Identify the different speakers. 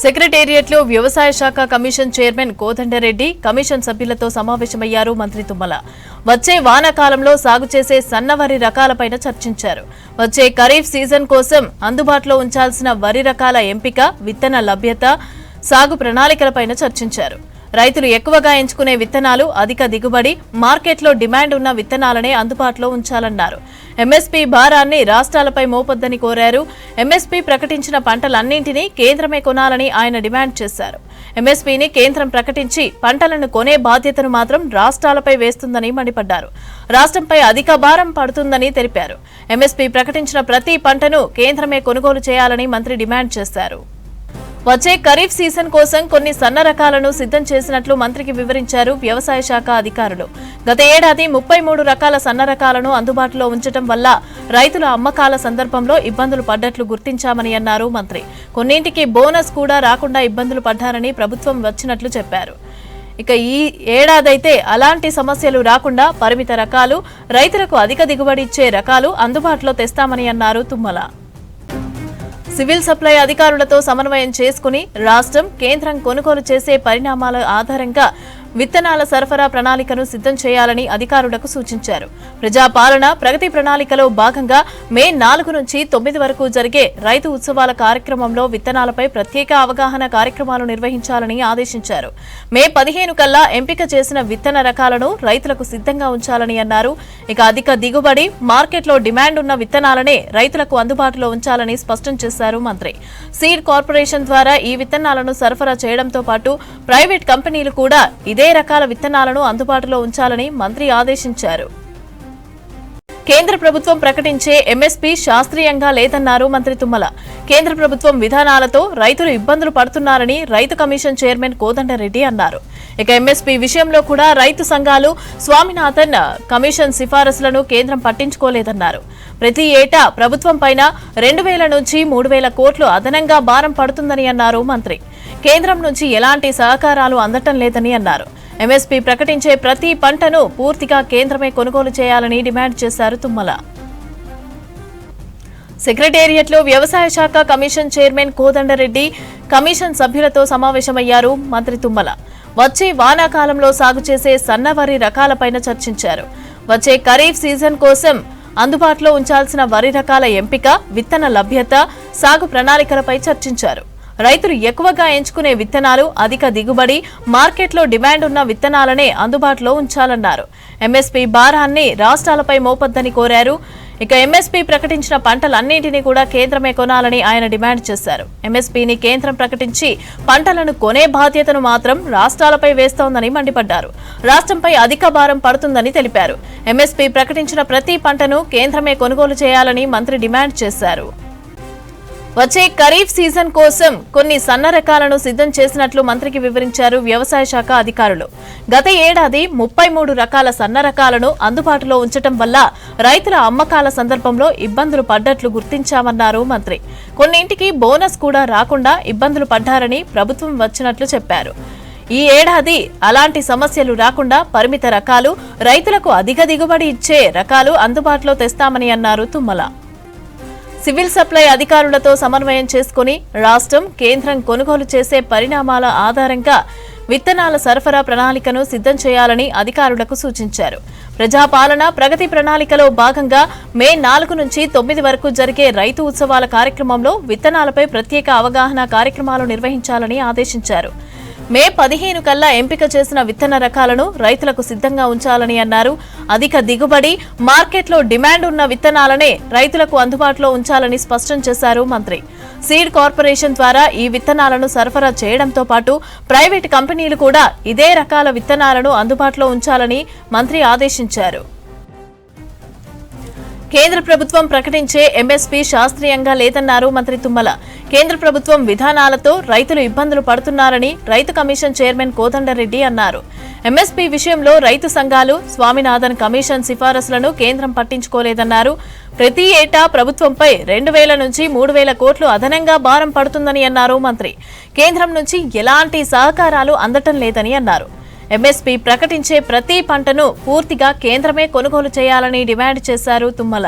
Speaker 1: సెక్రటేరియట్లో వ్యవసాయ శాఖ కమిషన్ చైర్మన్ కోదండరెడ్డి కమిషన్ సభ్యులతో సమావేశమయ్యారు మంత్రి తుమ్మల. వచ్చే వానాకాలంలో సాగు చేసే సన్నవరి రకాలపైన చర్చించారు. వచ్చే ఖరీఫ్ సీజన్ కోసం అందుబాటులో ఉంచాల్సిన వరి రకాల ఎంపిక, విత్తన లభ్యత, సాగు ప్రణాళికలపైన చర్చించారు. రైతులు ఎక్కువగా ఎంచుకునే విత్తనాలు, అధిక దిగుబడి, మార్కెట్లో డిమాండ్ ఉన్న విత్తనాలనే అందుబాటులో ఉంచాలన్నారు. ఎంఎస్పీ భారాన్ని రాష్ట్రాలపై మోపొద్దని కోరారు. ఎంఎస్పీ ప్రకటించిన పంటలన్నింటినీ కేంద్రమే కొనాలని ఆయన డిమాండ్ చేశారు. ఎంఎస్పీని కేంద్రం ప్రకటించి పంటలను కొనే బాధ్యతను మాత్రం రాష్ట్రాలపై వేస్తుందని మండిపడ్డారు. రాష్ట్రంపై అధిక భారం పడుతుందని తెలిపారు. ఎంఎస్పీ ప్రకటించిన ప్రతి పంటను కేంద్రమే కొనుగోలు చేయాలని మంత్రి డిమాండ్ చేశారు. వచ్చే ఖరీఫ్ సీజన్ కోసం కొన్ని సన్న రకాలను సిద్ధం చేసినట్లు మంత్రికి వివరించారు వ్యవసాయ శాఖ అధికారులు. గత ఏడాది 33 రకాల సన్న రకాలను అందుబాటులో ఉంచడం వల్ల రైతుల అమ్మకాల సందర్భంలో ఇబ్బందులు పడ్డట్లు గుర్తించామని అన్నారు మంత్రి. కొన్నింటికి బోనస్ కూడా రాకుండా ఇబ్బందులు పడ్డారని ప్రభుత్వం వచ్చినట్లు చెప్పారు. ఇక ఈ ఏడాదైతే అలాంటి సమస్యలు రాకుండా పరిమిత రకాలు, రైతులకు అధిక దిగుబడి ఇచ్చే రకాలు అందుబాటులో తెస్తామని అన్నారు తుమ్మల. సివిల్ సప్లై అధికారులతో సమన్వయం చేసుకుని రాష్ట్రం, కేంద్రం కొనుగోలు చేసే పరిణామాల ఆధారంగా విత్తనాల సరఫరా ప్రణాళికను సిద్ధం చేయాలని అధికారులకు సూచించారు. ప్రజాపాలన ప్రగతి ప్రణాళికలో భాగంగా మే 4 నుంచి 9 వరకు జరిగే రైతు ఉత్సవాల కార్యక్రమంలో విత్తనాలపై ప్రత్యేక అవగాహన కార్యక్రమాలు నిర్వహించాలని ఆదేశించారు. మే 15 కల్లా ఎంపిక చేసిన విత్తన రకాలను రైతులకు సిద్ధంగా ఉంచాలని అన్నారు. ఇక అధిక దిగుబడి, మార్కెట్లో డిమాండ్ ఉన్న విత్తనాలనే రైతులకు అందుబాటులో ఉంచాలని స్పష్టం చేశారు మంత్రి. సీడ్ కార్పొరేషన్ ద్వారా ఈ విత్తనాలను సరఫరా చేయడంతో పాటు ప్రైవేట్ కంపెనీలు కూడా ఇదే రకాల విత్తనాలను అందుబాటులో ఉంచాలని మంత్రి ఆదేశించారు. కేంద్ర ప్రభుత్వం ప్రకటించే ఎంఎస్పీ శాస్త్రీయంగా లేదన్నారు మంత్రి తుమ్మల. కేంద్ర ప్రభుత్వం విధానాలతో రైతులు ఇబ్బందులు పడుతున్నారని రైతు కమిషన్ చైర్మన్ కోదండరెడ్డి అన్నారు. ఇక ఎంఎస్పీ విషయంలో కూడా రైతు సంఘాలు, స్వామినాథన్ కమిషన్ సిఫారసులను కేంద్రం పట్టించుకోలేదన్నారు. ప్రతి ఏటా ప్రభుత్వం పైన 2000 నుంచి 3000 కోట్లు అదనంగా భారం పడుతుందని అన్నారు మంత్రి. కేంద్రం నుంచి ఎలాంటి సహకారాలు అందటం లేదని అన్నారు. ఎంఎస్పీ ప్రకటించే ప్రతి పంటను పూర్తిగా కేంద్రమే కొనుగోలు చేయాలని డిమాండ్ చేశారు తుమ్మల. సెక్రటేరియట్లో వ్యవసాయ శాఖ కమిషన్ చైర్మన్ కోదండరెడ్డి కమిషన్ సభ్యులతో సమావేశమయ్యారు మంత్రి తుమ్మల. వచ్చే వానాకాలంలో సాగు చేసే సన్నవరి రకాలపైన చర్చించారు. వచ్చే ఖరీఫ్ సీజన్ కోసం అందుబాటులో ఉంచాల్సిన వరి రకాల ఎంపిక, విత్తన లభ్యత, సాగు ప్రణాళికలపై చర్చించారు. రైతులు ఎక్కువగా ఎంచుకునే విత్తనాలు, అధిక దిగుబడి, మార్కెట్లో డిమాండ్ ఉన్న విత్తనాలనే అందుబాటులో ఉంచాలన్నారు. ఎంఎస్పీ భారాన్ని రాష్ట్రాలపై మోపొద్దని కోరారు. ఇక ఎంఎస్పీ ప్రకటించిన పంటలన్నింటినీ కూడా కేంద్రమే కొనాలని ఆయన డిమాండ్ చేశారు. ఎంఎస్పీని కేంద్రం ప్రకటించి పంటలను కొనే బాధ్యతను మాత్రం రాష్ట్రాలపై వేస్తోందని మండిపడ్డారు. రాష్ట్రంపై అధిక భారం పడుతుందని తెలిపారు. ఎంఎస్పీ ప్రకటించిన ప్రతి పంటను కేంద్రమే కొనుగోలు చేయాలని మంత్రి డిమాండ్ చేశారు. వచ్చే ఖరీఫ్ సీజన్ కోసం కొన్ని సన్న రకాలను సిద్ధం చేసినట్లు మంత్రికి వివరించారు వ్యవసాయ శాఖ అధికారులు. గత ఏడాది 33 రకాల సన్న రకాలను అందుబాటులో ఉంచడం వల్ల రైతుల అమ్మకాల సందర్భంలో ఇబ్బందులు పడ్డట్లు గుర్తించామన్నారు మంత్రి. కొన్నింటికి బోనస్ కూడా రాకుండా ఇబ్బందులు పడ్డారని ప్రభుత్వం వచ్చినట్లు చెప్పారు. ఈ ఏడాది అలాంటి సమస్యలు రాకుండా పరిమిత రకాలు, రైతులకు అధిక దిగుబడి ఇచ్చే రకాలు అందుబాటులో తెస్తామని అన్నారు తుమ్మల. సివిల్ సప్లై అధికారులతో సమన్వయం చేసుకుని రాష్ట్రం, కేంద్రం కొనుగోలు చేసే పరిణామాల ఆధారంగా విత్తనాల సరఫరా ప్రణాళికను సిద్ధం చేయాలని అధికారులకు సూచించారు. ప్రజాపాలన ప్రగతి ప్రణాళికలో భాగంగా మే 4 నుంచి 9 వరకు జరిగే రైతు ఉత్సవాల కార్యక్రమంలో విత్తనాలపై ప్రత్యేక అవగాహన కార్యక్రమాలు నిర్వహించాలని ఆదేశించారు. మే 15 కల్లా ఎంపిక చేసిన విత్తన రకాలను రైతులకు సిద్ధంగా ఉంచాలని అన్నారు. అధిక దిగుబడి, మార్కెట్లో డిమాండ్ ఉన్న విత్తనాలనే రైతులకు అందుబాటులో ఉంచాలని స్పష్టం చేశారు మంత్రి. సీడ్ కార్పొరేషన్ ద్వారా ఈ విత్తనాలను సరఫరా చేయడంతో పాటు ప్రైవేట్ కంపెనీలు కూడా ఇదే రకాల విత్తనాలను అందుబాటులో ఉంచాలని మంత్రి ఆదేశించారు. కేంద్ర ప్రభుత్వం ప్రకటించే ఎంఎస్పీ శాస్త్రీయంగా లేదన్నారు మంత్రి తుమ్మల. కేంద్ర ప్రభుత్వం విధానాలతో రైతులు ఇబ్బందులు పడుతున్నారని రైతు కమిషన్ చైర్మన్ కోదండరెడ్డి అన్నారు. ఎంఎస్పీ విషయంలో రైతు సంఘాలు, స్వామినాథన్ కమిషన్ సిఫారసులను కేంద్రం పట్టించుకోలేదన్నారు. ప్రతి ఏటా ప్రభుత్వంపై 2000 నుంచి 3000 కోట్లు అదనంగా భారం పడుతుందని అన్నారు మంత్రి. కేంద్రం నుంచి ఎలాంటి సహకారాలు అందటం లేదని అన్నారు. ఎంఎస్పీ ప్రకటించే ప్రతి పంటను పూర్తిగా కేంద్రమే కొనుగోలు చేయాలని డిమాండ్ చేశారు తుమ్మల.